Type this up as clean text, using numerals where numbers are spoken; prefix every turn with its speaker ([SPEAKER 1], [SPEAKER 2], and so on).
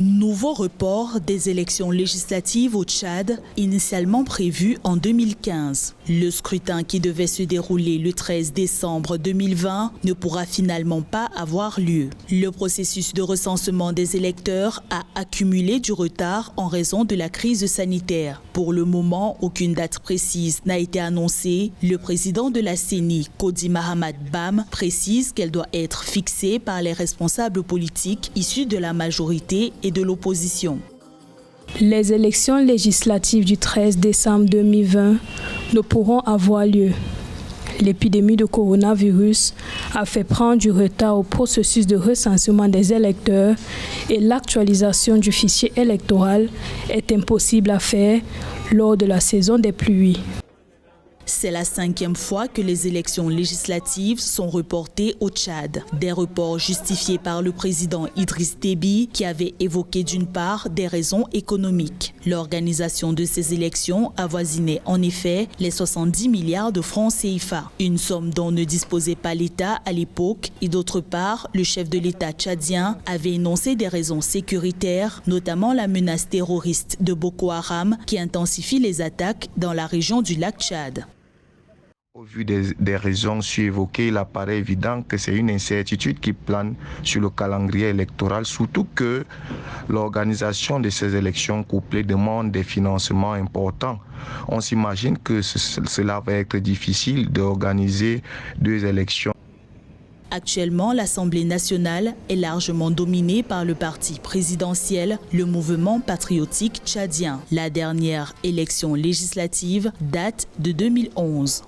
[SPEAKER 1] Nouveau report des élections législatives au Tchad, initialement prévu en 2015. Le scrutin qui devait se dérouler le 13 décembre 2020 ne pourra finalement pas avoir lieu. Le processus de recensement des électeurs a accumulé du retard en raison de la crise sanitaire. Pour le moment, aucune date précise n'a été annoncée. Le président de la CENI, Kodi Mahamat Bam, précise qu'elle doit être fixée par les responsables politiques issus de la majorité et de l'opposition.
[SPEAKER 2] Les élections législatives du 13 décembre 2020 ne pourront avoir lieu. L'épidémie de coronavirus a fait prendre du retard au processus de recensement des électeurs et l'actualisation du fichier électoral est impossible à faire lors de la saison des pluies.
[SPEAKER 1] C'est la 5e fois que les élections législatives sont reportées au Tchad. Des reports justifiés par le président Idriss Déby qui avait évoqué d'une part des raisons économiques. L'organisation de ces élections avoisinait en effet les 70 milliards de francs CFA, une somme dont ne disposait pas l'État à l'époque. Et d'autre part, le chef de l'État tchadien avait énoncé des raisons sécuritaires, notamment la menace terroriste de Boko Haram qui intensifie les attaques dans la région du lac Tchad.
[SPEAKER 3] Au vu des raisons évoquées, il apparaît évident que c'est une incertitude qui plane sur le calendrier électoral, surtout que l'organisation de ces élections couplées demande des financements importants. On s'imagine que cela va être difficile d'organiser 2 élections.
[SPEAKER 1] Actuellement, l'Assemblée nationale est largement dominée par le parti présidentiel, le mouvement patriotique tchadien. La dernière élection législative date de 2011.